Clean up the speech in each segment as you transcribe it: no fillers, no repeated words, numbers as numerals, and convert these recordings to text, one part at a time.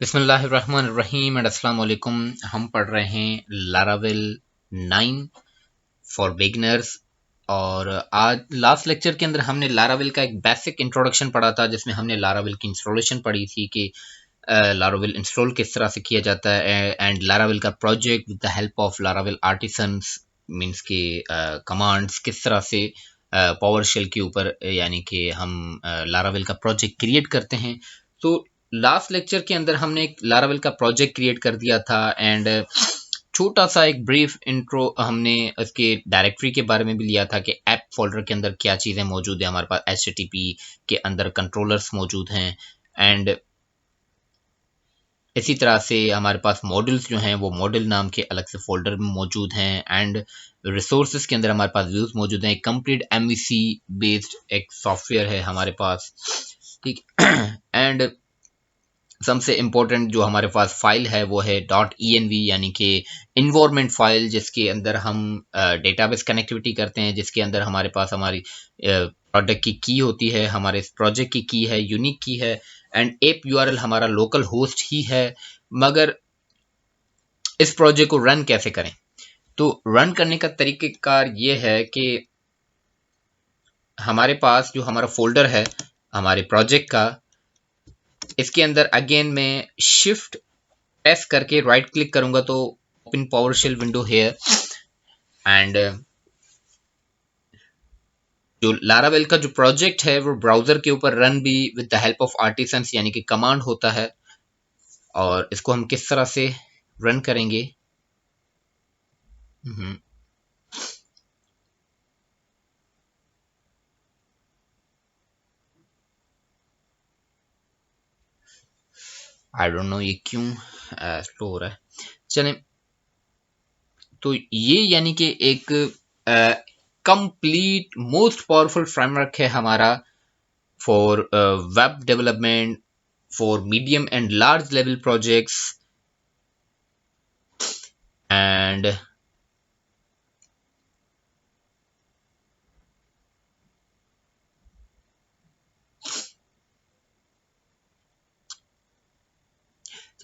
बिस्मिल्लाहिर्रहमानिर्रहीम एंड अस्सलाम वालेकुम। हम पढ़ रहे हैं लारावेल 9 फॉर बिगिनर्स। और आज लास्ट लेक्चर के अंदर हमने लारावेल का एक बेसिक इंट्रोडक्शन पढ़ा था, जिसमें हमने लारावेल की इंस्टॉलेशन पढ़ी थी कि लारावेल इंस्टॉल किस तरह से किया जाता है, एंड लारावेल का project with the help of Laravel artisans means के कमांड्स किस तरह से पावर शेल के ऊपर यानी कि हम लारावेल का प्रोजेक्ट क्रिएट करते हैं। तो लास्ट लेक्चर के अंदर हमने एक लारावेल का प्रोजेक्ट क्रिएट कर दिया था, एंड छोटा सा एक ब्रीफ इंट्रो हमने इसके डायरेक्टरी के बारे में भी लिया था कि ऐप फोल्डर के अंदर क्या चीज़ें मौजूद है। हमारे पास HTTP के अंदर कंट्रोलर्स मौजूद हैं, एंड इसी तरह से हमारे पास मॉडल्स जो हैं वो मॉडल नाम के अलग से फोल्डर में मौजूद हैं, एंड रिसोर्सेज के अंदर हमारे पास व्यूज मौजूद हैं। कंप्लीट MVC बेस्ड एक सॉफ्टवेयर है हमारे पास, ठीक। एंड सबसे इम्पोर्टेंट जो हमारे पास फाइल है वो है .env यानी कि इन्वायरमेंट फाइल, जिसके अंदर हम डेटाबेस कनेक्टिविटी करते हैं, जिसके अंदर हमारे पास हमारी प्रोडक्ट की की होती है, हमारे प्रोजेक्ट की है, यूनिक की है, एंड एप URL हमारा लोकल होस्ट ही है। मगर इस प्रोजेक्ट को रन कैसे करें? तो रन करने का तरीक़ेकार ये है कि हमारे पास जो हमारा फोल्डर है हमारे प्रोजेक्ट का, इसके अंदर अगेन मैं शिफ्ट एस करके राइट क्लिक करूंगा तो open PowerShell window here, and जो लारावेल का जो प्रोजेक्ट है वो ब्राउजर के ऊपर रन भी with the help of artisans यानी कि कमांड होता है। और इसको हम किस तरह से रन करेंगे? आई डोंट नो ये क्यों स्लो हो रहा है। चलें, तो ये यानी कि एक कंप्लीट मोस्ट पावरफुल फ्रेमवर्क है हमारा for web development, for medium and large level projects, and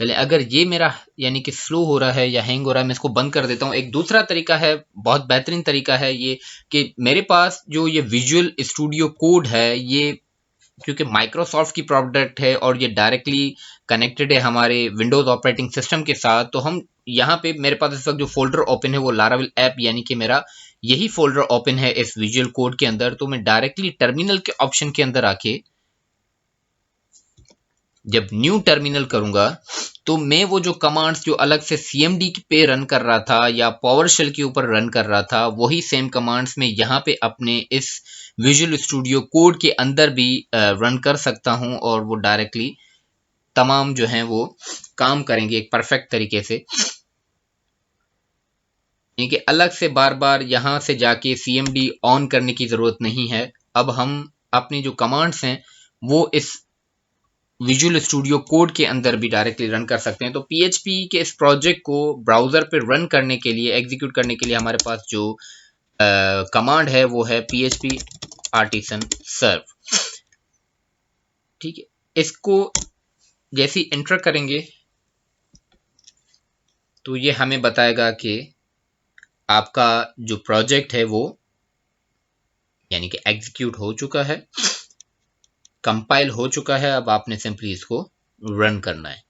चले, अगर ये मेरा यानी कि स्लो हो रहा है या हैंग हो रहा है, मैं इसको बंद कर देता हूँ। एक दूसरा तरीका है, बहुत बेहतरीन तरीका है ये, कि मेरे पास जो ये विजुअल स्टूडियो कोड है, ये क्योंकि माइक्रोसॉफ्ट की प्रोडक्ट है और ये डायरेक्टली कनेक्टेड है हमारे विंडोज ऑपरेटिंग सिस्टम के साथ, तो हम यहाँ पे मेरे पास इस वक्त जो फोल्डर ओपन है वो लारावेल ऐप यानी कि मेरा यही फोल्डर ओपन है इस विजुअल कोड के अंदर। तो मैं डायरेक्टली टर्मिनल के ऑप्शन के अंदर आके जब न्यू टर्मिनल करूंगा तो मैं वो जो कमांड्स जो अलग से CMD पे रन कर रहा था या पावर शेल के ऊपर रन कर रहा था, वही सेम कमांड्स मैं यहाँ पे अपने इस विजुअल स्टूडियो कोड के अंदर भी रन कर सकता हूँ, और वो डायरेक्टली तमाम जो हैं वो काम करेंगे एक परफेक्ट तरीके से। यानी कि अलग से बार बार यहाँ से जाके CMD ऑन करने की ज़रूरत नहीं है। अब हम अपनी जो कमांड्स हैं वो इस विजुअल स्टूडियो कोड के अंदर भी डायरेक्टली रन कर सकते हैं। तो PHP के इस प्रोजेक्ट को ब्राउज़र पे रन करने के लिए, एग्जीक्यूट करने के लिए हमारे पास जो कमांड है वो है PHP आर्टिसन सर्व, ठीक है। इसको जैसे ही एंटर करेंगे तो ये हमें बताएगा कि आपका जो प्रोजेक्ट है वो यानी कि एग्जीक्यूट हो चुका है, कंपाइल हो चुका है। अब आपने सिंपली इसको रन करना है।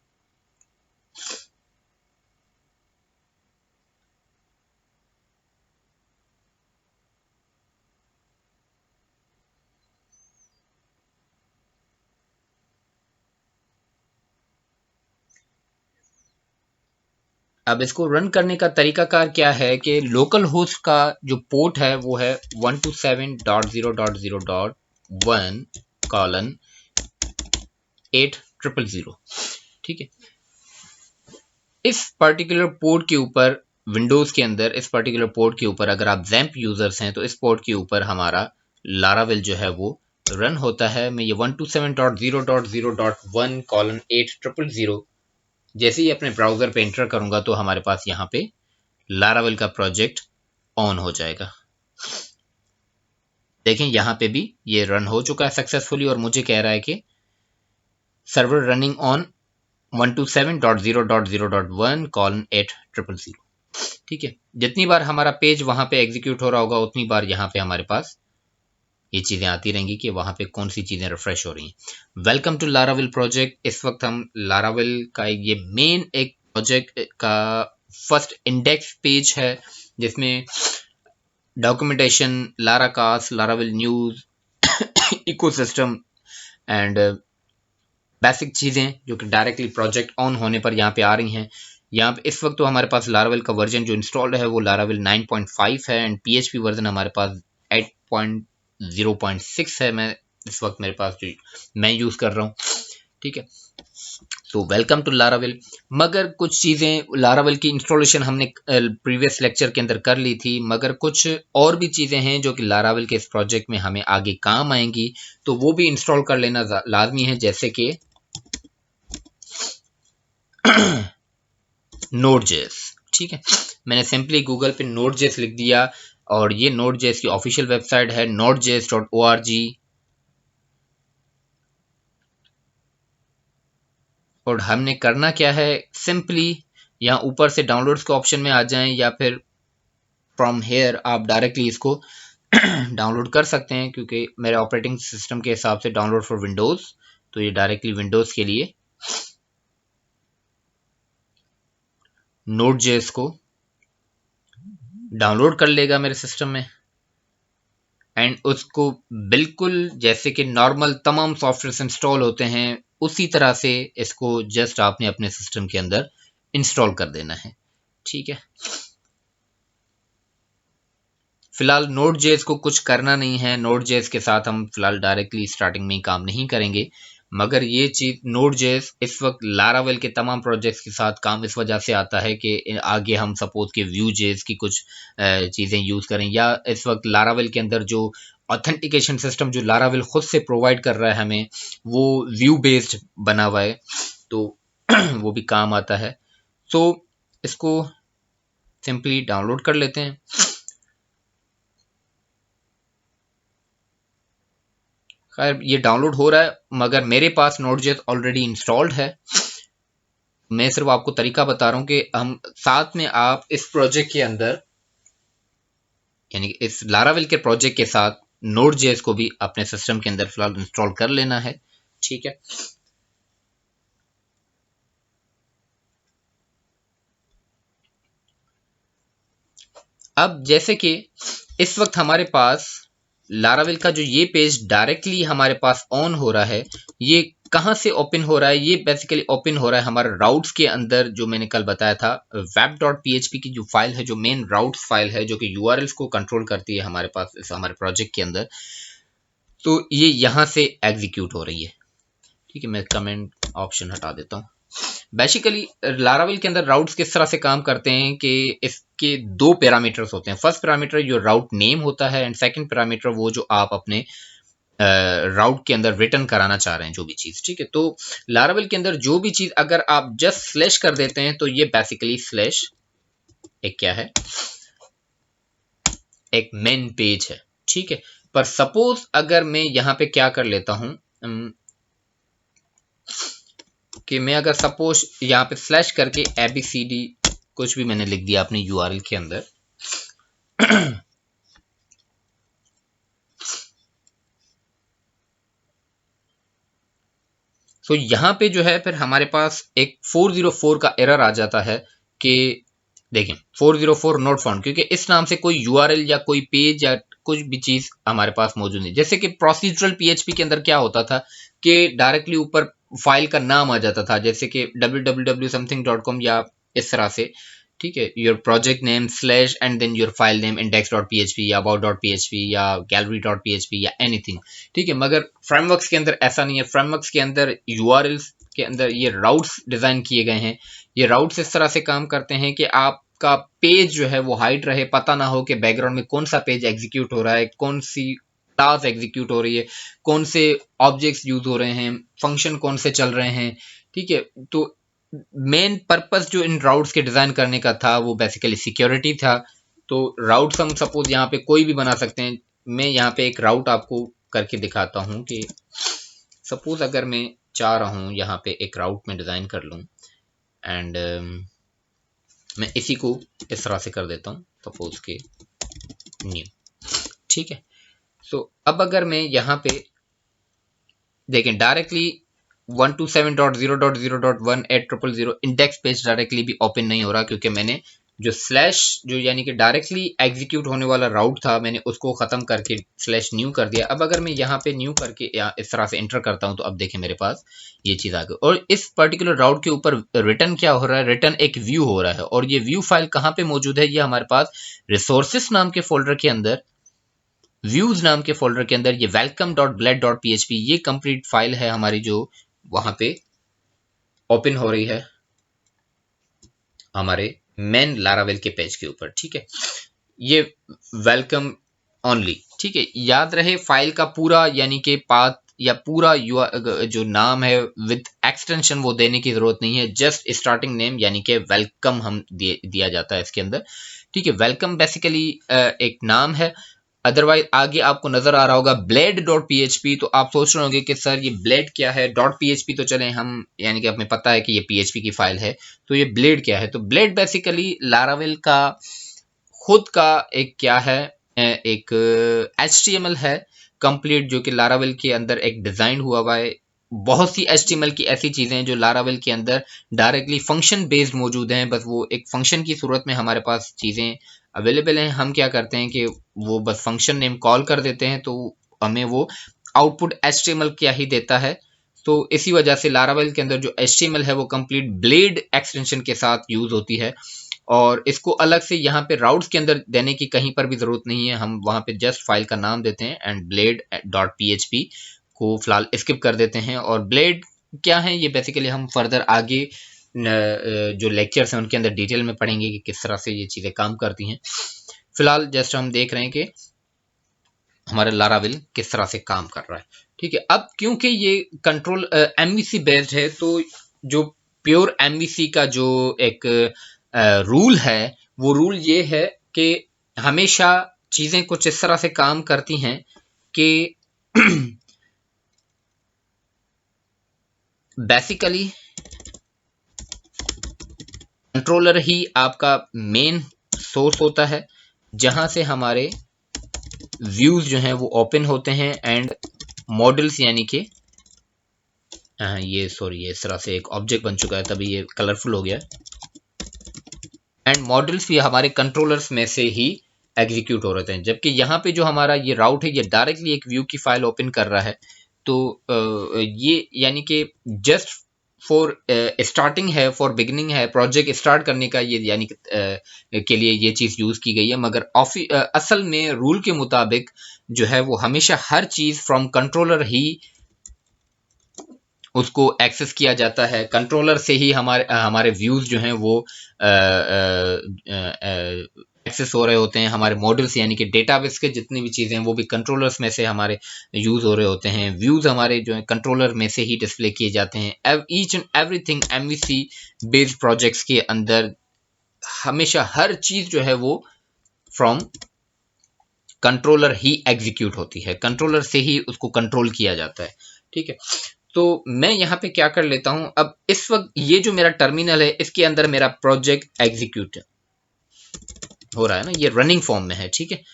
अब इसको रन करने का तरीकाकार क्या है कि लोकल होस्ट का जो पोर्ट है वो है 127.0.0.1:8000, ठीक है। इस पर्टिकुलर पोर्ट के ऊपर विंडोज के अंदर इस पर्टिकुलर पोर्ट के ऊपर अगर आप XAMPP यूजर्स हैं तो इस पोर्ट के ऊपर हमारा लारावेल जो है वो रन होता है। मैं ये 127.0.0.1:8000 जैसे ही अपने ब्राउजर पे एंटर करूंगा तो हमारे पास यहाँ पे लारावेल का प्रोजेक्ट ऑन हो जाएगा। देखें यहाँ पे भी ये रन हो चुका है सक्सेसफुली, और मुझे कह रहा है कि सर्वर रनिंग ऑन 127.0.0.1:800। ठीक है, जितनी बार हमारा पेज वहां पे एग्जीक्यूट हो रहा होगा उतनी बार यहाँ पे हमारे पास ये चीजें आती रहेंगी कि वहां पे कौन सी चीजें रिफ्रेश हो रही हैं। Welcome to Laravel project. इस वक्त हम लाराविल का ये मेन एक प्रोजेक्ट का फर्स्ट इंडेक्स पेज है जिसमें documentation, Laracasts, Laravel news, ecosystem and basic चीजें जो कि डायरेक्टली प्रोजेक्ट ऑन होने पर यहाँ पे आ रही हैं। यहाँ पे इस वक्त तो हमारे पास लाराविल का वर्जन जो इंस्टॉल्ड है वो लाराविल 9.5 है एंड पीएचपी वर्जन हमारे पास 8.0.6 है। मैं इस वक्त मेरे पास जो मैं यूज कर रहा हूँ। ठीक है, तो वेलकम टू लाराविल। मगर कुछ चीजें लाराविल की इंस्टॉलेशन हमने प्रीवियस लेक्चर के अंदर कर ली थी, मगर कुछ और भी चीजें हैं जो कि लाराविल के इस प्रोजेक्ट में हमें आगे काम आएंगी, तो वो भी इंस्टॉल कर लेना लाजमी है। जैसे कि Node.js। ठीक है, मैंने सिंपली गूगल पे Node.js लिख दिया और ये Node.js की ऑफिशियल वेबसाइट है nodejs.org। और हमने करना क्या है, सिंपली यहाँ ऊपर से डाउनलोड्स के ऑप्शन में आ जाएं या फिर फ्रॉम हेयर आप डायरेक्टली इसको डाउनलोड कर सकते हैं, क्योंकि मेरे ऑपरेटिंग सिस्टम के हिसाब से डाउनलोड फॉर विंडोज, तो ये डायरेक्टली विंडोज के लिए Node.js को डाउनलोड कर लेगा मेरे सिस्टम में एंड उसको बिल्कुल जैसे कि नॉर्मल तमाम सॉफ्टवेयर इंस्टॉल होते हैं उसी तरह से इसको जस्ट आपने अपने सिस्टम के अंदर इंस्टॉल कर देना है। ठीक है, फिलहाल Node.js को कुछ करना नहीं है। Node.js के साथ हम फिलहाल डायरेक्टली स्टार्टिंग में ही काम नहीं करेंगे, मगर ये चीज Node.js इस वक्त लारावेल के तमाम प्रोजेक्ट्स के साथ काम इस वजह से आता है कि आगे हम सपोज के Vue.js की कुछ चीजें यूज करें, या इस वक्त लारावेल के अंदर जो ऑथेंटिकेशन सिस्टम जो लारावेल खुद से प्रोवाइड कर रहा है हमें, वो व्यू बेस्ड बना हुआ है, तो वो भी काम आता है। तो इसको सिंपली डाउनलोड कर लेते हैं। खैर ये डाउनलोड हो रहा है, मगर मेरे पास Node.js ऑलरेडी इंस्टॉल्ड है। मैं सिर्फ आपको तरीका बता रहा हूं कि हम साथ में आप इस प्रोजेक्ट के अंदर यानी इस लारावेल के प्रोजेक्ट के साथ Node.js को भी अपने सिस्टम के अंदर फिलहाल इंस्टॉल कर लेना है। ठीक है, अब जैसे कि इस वक्त हमारे पास लारावेल का जो ये पेज डायरेक्टली हमारे पास ऑन हो रहा है, ये कहां से ओपन हो रहा है? ये बेसिकली ओपन हो रहा है हमारे राउट्स के अंदर, जो मैंने कल बताया था web.php की जो फाइल है, जो मेन राउट्स फाइल है, जो कि यूआरएल्स को कंट्रोल करती है हमारे पास इस हमारे प्रोजेक्ट के अंदर, तो ये यहां से एग्जीक्यूट हो रही है। ठीक है, मैं कमेंट ऑप्शन हटा देता हूँ। बेसिकली लारावेल के अंदर राउट्स किस तरह से काम करते हैं कि इसके दो पैरामीटर्स होते हैं। फर्स्ट पैरामीटर जो राउट नेम होता है एंड सेकंड पैरामीटर वो जो आप अपने राउट के अंदर रिटर्न कराना चाह रहे हैं जो भी चीज। ठीक है, तो लारावेल के अंदर जो भी चीज अगर आप जस्ट स्लैश कर देते हैं तो ये बेसिकली स्लैश एक क्या है, एक मेन पेज है। ठीक है, पर सपोज अगर मैं यहां पे क्या कर लेता हूं कि मैं अगर सपोज यहाँ पे स्लैश करके ABCD कुछ भी मैंने लिख दिया अपने यूआरएल के अंदर तो यहाँ पे जो है फिर हमारे पास एक 404 का एरर आ जाता है कि देखें 404 नॉट फाउंड, क्योंकि इस नाम से कोई यूआरएल या कोई पेज या कुछ भी चीज हमारे पास मौजूद नहीं। जैसे कि प्रोसीजरल पीएचपी के अंदर क्या होता था कि डायरेक्टली ऊपर फाइल का नाम आ जाता था, जैसे कि www.something.com या इस तरह से। ठीक है, your project name slash and then your file name index.php या about.php या gallery.php या एनीथिंग। ठीक है, मगर फ्रेमवर्क्स के अंदर ऐसा नहीं है। फ्रेमवर्क्स के अंदर यूआरएल्स के अंदर ये राउट्स डिजाइन किए गए हैं। ये राउट्स इस तरह से काम करते हैं कि आपका पेज जो है वो हाइड रहे, पता ना हो कि बैकग्राउंड में कौन सा पेज एग्जीक्यूट हो रहा है, कौन सी क्लास एग्जीक्यूट हो रही है, कौन से ऑब्जेक्ट्स यूज हो रहे हैं, फंक्शन कौन से चल रहे हैं। ठीक है, तो मेन पर्पस जो इन राउट्स के डिजाइन करने का था वो बेसिकली सिक्योरिटी था। तो राउट्स हम सपोज यहाँ पे कोई भी बना सकते हैं। मैं यहाँ पे एक राउट आपको करके दिखाता हूँ कि सपोज अगर मैं चाह रहा हूँ यहाँ पे एक राउट में डिज़ाइन कर लूँ एंड मैं इसी को इस तरह से कर देता हूँ, सपोज के न्यू। ठीक है, तो अब अगर मैं यहाँ पे देखें डायरेक्टली 127.0.0.1.8.0.0 इंडेक्स पेज डायरेक्टली भी ओपन नहीं हो रहा, क्योंकि मैंने जो स्लैश जो यानी कि डायरेक्टली एग्जीक्यूट होने वाला राउट था मैंने उसको खत्म करके स्लैश न्यू कर दिया। अब अगर मैं यहाँ पे न्यू करके या इस तरह से एंटर करता हूँ तो अब देखें मेरे पास ये चीज आ गई। और इस पर्टिकुलर राउट के ऊपर रिटर्न क्या हो रहा है, रिटर्न एक व्यू हो रहा है। और ये व्यू फाइल कहाँ पे मौजूद है, ये हमारे पास रिसोर्सेस नाम के फोल्डर के अंदर, व्यूज नाम के फोल्डर के अंदर ये welcome.bled.php ये कंप्लीट फाइल है हमारी, जो वहां पे ओपन हो रही है हमारे मेन लारावेल के पेज के ऊपर। ठीक है, ये वेलकम ओनली। ठीक है, याद रहे फाइल का पूरा यानी कि पाथ या पूरा जो नाम है विद एक्सटेंशन वो देने की जरूरत नहीं है, जस्ट स्टार्टिंग नेम यानी कि वेलकम हम दिया जाता है इसके अंदर। ठीक है, वेलकम बेसिकली एक नाम है। अदरवाइज आगे आपको नजर आ रहा होगा blade.php, तो आप सोच रहे होंगे कि सर ये blade क्या है, .php तो चले हम यानी कि हमें पता है कि ये php की फाइल है, तो ये blade क्या है। तो blade बेसिकली लारावेल का खुद का एक क्या है, एक HTML है कंप्लीट, जो कि लारावेल के अंदर एक डिजाइन हुआ है। बहुत सी HTML की ऐसी चीजें हैं जो लारावेल के अंदर डायरेक्टली फंक्शन बेस्ड मौजूद हैं, बस वो एक फंक्शन की सूरत में हमारे पास चीजें अवेलेबल हैं। हम क्या करते हैं कि वो बस फंक्शन नेम कॉल कर देते हैं, तो हमें वो आउटपुट HTML क्या ही देता है। तो इसी वजह से लारावेल के अंदर जो HTML है वो कंप्लीट ब्लेड एक्सटेंशन के साथ यूज होती है, और इसको अलग से यहाँ पे राउट्स के अंदर देने की कहीं पर भी जरूरत नहीं है। हम वहां पे जस्ट फाइल का नाम देते हैं एंड blade.php को फिलहाल स्किप कर देते हैं। और ब्लेड क्या है ये बेसिकली हम फर्दर आगे जो लेक्चर्स हैं उनके अंदर डिटेल में पढ़ेंगे कि किस तरह से ये चीजें काम करती हैं। फिलहाल जस्ट हम देख रहे हैं कि हमारा लारावेल किस तरह से काम कर रहा है। ठीक है, अब क्योंकि ये कंट्रोल MVC बेस्ड है, तो जो प्योर MVC का जो एक रूल है वो रूल ये है कि हमेशा चीजें कुछ इस तरह से काम करती हैं कि बेसिकली कंट्रोलर ही आपका मेन सोर्स होता है, जहां से हमारे व्यूज जो हैं वो ओपन होते हैं एंड मॉडल्स यानी कि ये सॉरी ये इस तरह से एक ऑब्जेक्ट बन चुका है तभी ये कलरफुल हो गया, एंड मॉडल्स भी हमारे कंट्रोलर्स में से ही एग्जीक्यूट हो रहे हैं। जबकि यहाँ पे जो हमारा ये राउट है ये डायरेक्टली एक व्यू की फाइल ओपन कर रहा है, तो ये यानी कि जस्ट फॉर स्टार्टिंग है, फॉर बिगिनिंग है, प्रोजेक्ट स्टार्ट करने का ये यानी के लिए ये चीज़ यूज़ की गई है। मगर असल में रूल के मुताबिक जो है वो हमेशा हर चीज़ फ्रॉम कंट्रोलर ही उसको एक्सेस किया जाता है। कंट्रोलर से ही हमारे व्यूज जो हैं वो एक्सेस हो रहे होते हैं। हमारे मॉडल्स यानी कि डेटाबेस के जितनी भी चीज़ें हैं वो भी कंट्रोलर्स में से हमारे यूज हो रहे होते हैं। व्यूज हमारे जो है कंट्रोलर में से ही डिस्प्ले किए जाते हैं। Each and everything MVC based projects के अंदर हमेशा हर चीज़ जो है वो फ्रॉम कंट्रोलर ही एग्जीक्यूट होती है, कंट्रोलर से ही उसको कंट्रोल किया जाता है। ठीक है, तो मैं यहाँ पे क्या कर लेता हूँ, अब इस वक्त ये जो मेरा टर्मिनल है इसके अंदर मेरा प्रोजेक्ट एग्जीक्यूट हो रहा है ना, ये रनिंग फॉर्म में है। ठीक है,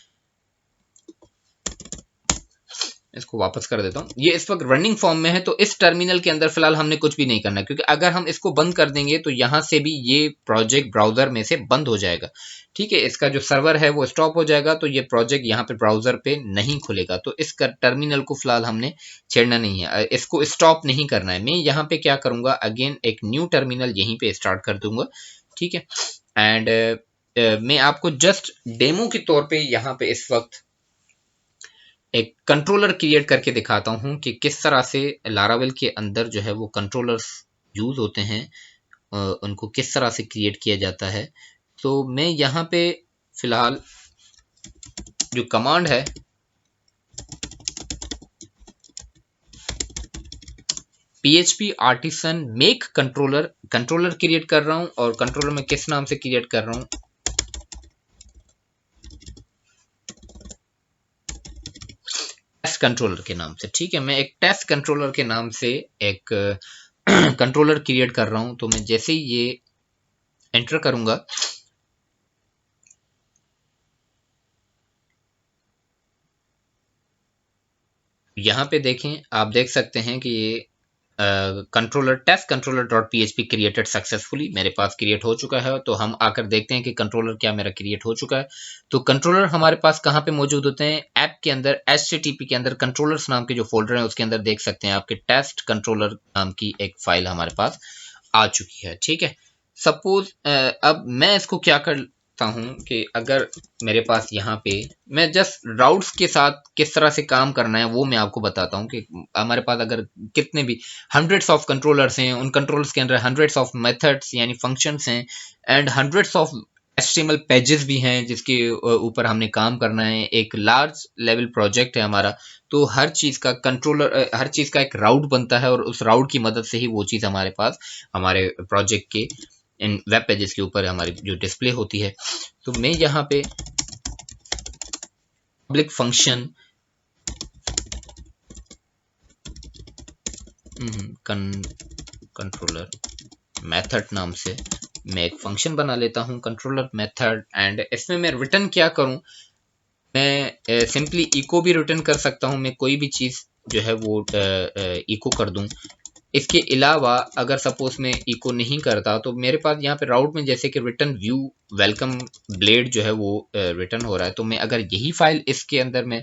इसको वापस कर देता हूँ, ये इस वक्त रनिंग फॉर्म में है। तो इस टर्मिनल के अंदर फिलहाल हमने कुछ भी नहीं करना, क्योंकि अगर हम इसको बंद कर देंगे तो यहाँ से भी ये प्रोजेक्ट ब्राउजर में से बंद हो जाएगा। ठीक है, इसका जो सर्वर है वो स्टॉप हो जाएगा, तो ये प्रोजेक्ट यहाँ पे ब्राउजर पे नहीं खुलेगा। तो इस टर्मिनल को फिलहाल हमने छेड़ना नहीं है, इसको स्टॉप नहीं करना है। मैं यहाँ पे क्या करूंगा, अगेन एक न्यू टर्मिनल यहीं पे स्टार्ट कर दूंगा। ठीक है, एंड मैं आपको जस्ट डेमो के तौर पे यहाँ पे इस वक्त एक कंट्रोलर क्रिएट करके दिखाता हूं कि किस तरह से लारावेल के अंदर जो है वो कंट्रोलर्स यूज होते हैं, उनको किस तरह से क्रिएट किया जाता है। तो मैं यहाँ पे फिलहाल जो कमांड है PHP artisan make controller create कर रहा हूं, और कंट्रोलर में किस नाम से क्रिएट कर रहा हूं, कंट्रोलर के नाम से। ठीक है, मैं एक टेस्ट कंट्रोलर के नाम से एक कंट्रोलर क्रिएट कर रहा हूं। तो मैं जैसे ही ये एंटर करूंगा, यहां पे देखें, आप देख सकते हैं कि ये controller test controller dot PHP created successfully मेरे पास क्रिएट हो चुका है। तो हम आकर देखते हैं कि कंट्रोलर क्या मेरा क्रिएट हो चुका है। तो कंट्रोलर हमारे पास कहाँ पे मौजूद होते हैं? ऐप के अंदर HTTP के अंदर कंट्रोलर्स नाम के जो फोल्डर है उसके अंदर देख सकते हैं आपके टेस्ट कंट्रोलर नाम की एक फाइल हमारे पास आ चुकी है। ठीक है, सपोज अब मैं इसको क्या करता हूं कि अगर मेरे पास यहाँ पे, मैं जस्ट राउट्स के साथ किस तरह से काम करना है वो मैं आपको बताता हूं कि हमारे पास अगर कितने भी हंड्रेड्स ऑफ कंट्रोलर्स हैं, उन कंट्रोलर्स के अंदर हंड्रेड्स ऑफ मेथड्स यानी फंक्शंस हैं and hundreds of HTML pages भी हैं जिसके ऊपर हमने काम करना है। एक लार्ज लेवल प्रोजेक्ट है हमारा, तो हर चीज का कंट्रोलर, हर चीज का एक राउट बनता है और उस राउट की मदद से ही वो चीज हमारे पास हमारे प्रोजेक्ट के इन वेब पेजेस के ऊपर हमारी जो डिस्प्ले होती है। तो मैं यहाँ पे पब्लिक फंक्शन कंट्रोलर मेथड नाम से मैं एक फंक्शन बना लेता हूं, कंट्रोलर मेथड। एंड इसमें मैं रिटर्न क्या करूं? मैं सिंपली इको भी रिटर्न कर सकता हूं, मैं कोई भी चीज जो है वो इको कर दूं। इसके अलावा अगर सपोज मैं इको नहीं करता तो मेरे पास यहाँ पे राउट में जैसे कि रिटर्न व्यू वेलकम ब्लेड जो है वो रिटर्न हो रहा है। तो मैं अगर यही फाइल इसके अंदर मैं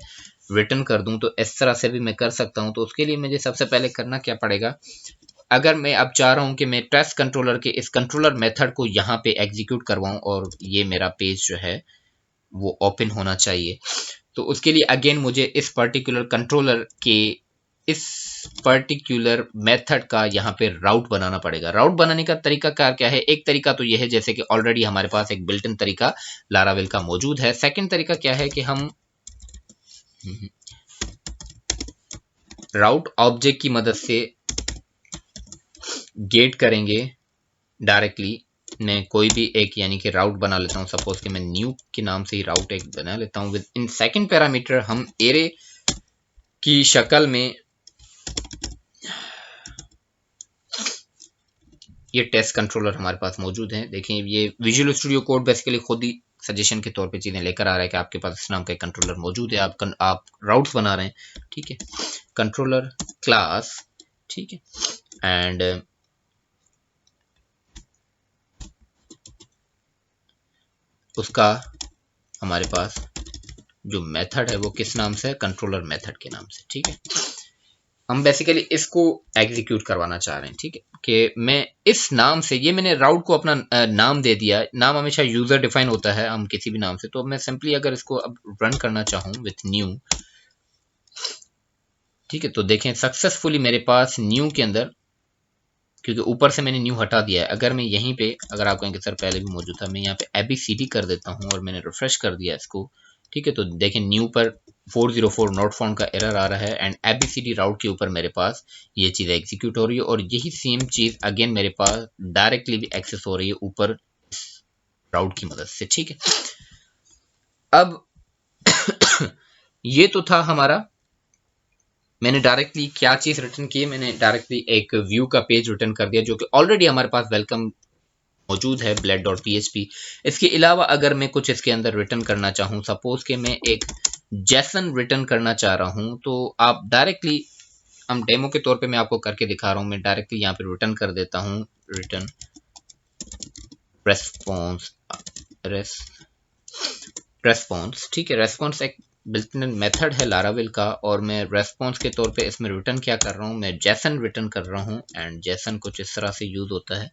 रिटर्न कर दूं तो इस तरह से भी मैं कर सकता हूं। तो उसके लिए मुझे सबसे पहले करना क्या पड़ेगा? अगर मैं अब चाह रहा हूं कि मैं टेस्ट कंट्रोलर के इस कंट्रोलर मेथड को यहाँ पे एग्जीक्यूट करवाऊं और ये मेरा पेज जो है वो ओपन होना चाहिए, तो उसके लिए अगेन मुझे इस पर्टिकुलर कंट्रोलर के इस पर्टिकुलर मेथड का यहाँ पे राउट बनाना पड़ेगा। राउट बनाने का तरीका क्या है? एक तरीका तो यह है जैसे कि ऑलरेडी हमारे पास एक बिल्ट इन तरीका लारावेल का मौजूद है। सेकंड तरीका क्या है कि हम राउट ऑब्जेक्ट की मदद से गेट करेंगे डायरेक्टली। मैं कोई भी एक यानी कि राउट बना लेता हूं, सपोज कि मैं न्यू के नाम से ही राउट एक बना लेता हूं। विद इन सेकंड पैरामीटर हम एरे की शक्ल में ये टेस्ट कंट्रोलर हमारे पास मौजूद है। देखें, ये विजुअल स्टूडियो कोड बेसिकली खुद ही सजेशन के तौर पे चीजें लेकर आ रहा है कि आपके पास इस नाम का एक कंट्रोलर मौजूद है, आप राउट्स बना रहे हैं। ठीक है, कंट्रोलर क्लास, ठीक है, एंड उसका हमारे पास जो मेथड है वो किस नाम से है? कंट्रोलर मेथड के नाम से। ठीक है, हम बेसिकली इसको एग्जीक्यूट करवाना चाह रहे हैं। ठीक है, कि मैं इस नाम से, ये मैंने राउट को अपना नाम दे दिया। नाम हमेशा यूजर डिफाइन होता है, हम किसी भी नाम से। तो मैं सिंपली अगर इसको अब रन करना चाहूं विथ न्यू, ठीक है, तो देखें सक्सेसफुली मेरे पास न्यू के अंदर, क्योंकि ऊपर से मैंने न्यू हटा दिया है। अगर मैं यहीं पे, अगर आप कहेंगे सर पहले भी मौजूद था, मैं यहाँ पे ABCD कर देता हूँ और मैंने रिफ्रेश कर दिया इसको। ठीक है, तो देखें न्यू पर 404 नॉट फाउंड का एरर आ रहा है एंड ABCD राउट के ऊपर मेरे पास ये चीज़ एग्जीक्यूट हो रही है और यही सेम चीज़ अगेन मेरे पास डायरेक्टली भी एक्सेस हो रही है ऊपर राउट की मदद से। ठीक है, अब ये तो था हमारा, मैंने डायरेक्टली क्या चीज रिटर्न की है? मैंने डायरेक्टली एक व्यू का पेज रिटर्न कर दिया जो कि ऑलरेडी हमारे पास वेलकम मौजूद है bled.php। इसके अलावा अगर मैं कुछ इसके अंदर रिटर्न करना चाहूँ, सपोज कि मैं एक जेसन रिटर्न करना चाह रहा हूँ, तो आप डायरेक्टली, हम डेमो के तौर पे मैं आपको करके दिखा रहा हूँ, मैं डायरेक्टली यहाँ पे रिटर्न कर देता हूँ रिटर्न रेस्पॉन्स, रेस्पॉन्स। ठीक है, रेस्पॉन्स एक बिल्ट इन मेथड है लारावेल का और मैं रेस्पॉन्स के तौर पे इसमें रिटर्न क्या कर रहा हूँ? मैं जेसन रिटर्न कर रहा हूँ एंड जेसन कुछ इस तरह से यूज होता है।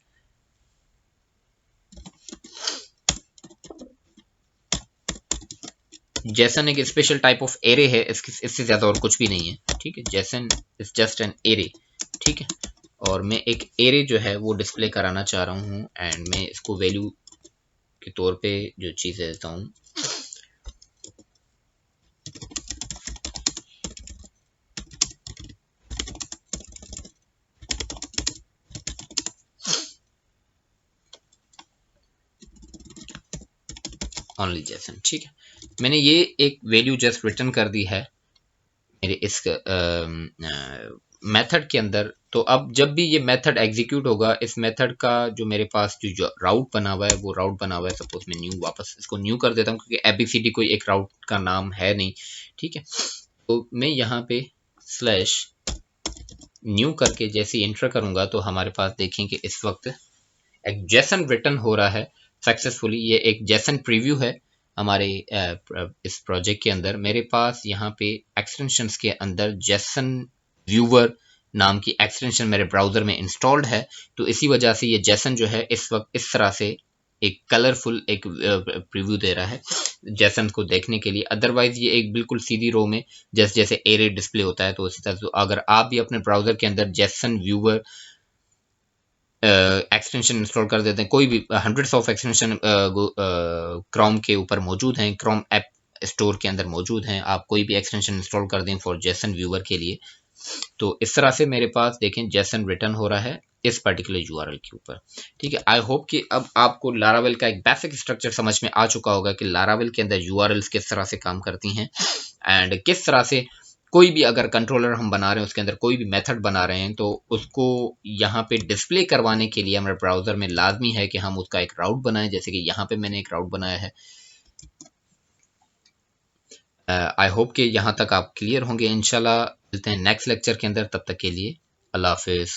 जेसन एक स्पेशल टाइप ऑफ एरे है, इससे ज्यादा और कुछ भी नहीं है। ठीक है, Jason is just an array. ठीक है, और मैं एक एरे जो है वो डिस्प्ले कराना चाह रहा हूँ एंड मैं इसको वैल्यू के तौर पे जो चीज देता हूँ, ओनली जेसन। ठीक है, मैंने ये एक वैल्यू जस्ट रिटर्न कर दी है मेरे इस मेथड के अंदर। तो अब जब भी ये मेथड एग्जीक्यूट होगा, इस मेथड का जो मेरे पास जो राउट बना हुआ है वो राउट बना हुआ है। सपोज मैं न्यू, वापस इसको न्यू कर देता हूँ क्योंकि एबीसीडी कोई एक राउट का नाम है नहीं, ठीक है। तो मैं यहाँ पे स्लैश न्यू करके जैसे एंटर करूंगा तो हमारे पास देखें कि इस वक्त एक जेसन रिटर्न हो रहा है सक्सेसफुली। ये एक जेसन प्रीव्यू है हमारे इस प्रोजेक्ट के अंदर। मेरे पास यहाँ पे एक्सटेंशंस के अंदर जेसन व्यूवर नाम की एक्सटेंशन मेरे ब्राउजर में इंस्टॉल्ड है, तो इसी वजह से ये जेसन जो है इस वक्त इस तरह से एक कलरफुल एक प्रीव्यू दे रहा है जेसन को देखने के लिए। अदरवाइज ये एक बिल्कुल सीधी रो में जैसे जैसे एरे डिस्प्ले होता है, तो उसी तरह से अगर आप भी अपने ब्राउजर के अंदर जेसन व्यूवर एक्सटेंशन इंस्टॉल कर देते हैं, कोई भी हंड्रेड्स ऑफ एक्सटेंशन क्रोम के ऊपर मौजूद हैं, क्रोम ऐप स्टोर के अंदर मौजूद हैं, आप कोई भी एक्सटेंशन इंस्टॉल कर दें फॉर जेसन व्यूवर के लिए, तो इस तरह से मेरे पास देखें जेसन रिटर्न हो रहा है इस पर्टिकुलर यूआरएल के ऊपर, ठीक है। आई होप कि अब आपको लारावेल का एक बेसिक स्ट्रक्चर समझ में आ चुका होगा कि लारावेल के अंदर यूआरएल्स किस तरह से काम करती हैं एंड किस तरह से कोई भी अगर कंट्रोलर हम बना रहे हैं उसके अंदर कोई भी मेथड बना रहे हैं तो उसको यहाँ पे डिस्प्ले करवाने के लिए हमारे ब्राउजर में लाजमी है कि हम उसका एक राउट बनाएं, जैसे कि यहाँ पे मैंने एक राउट बनाया है। आई होप कि यहाँ तक आप क्लियर होंगे। इंशाल्लाह मिलते हैं नेक्स्ट लेक्चर के अंदर, तब तक के लिए अल्लाह हाफिज।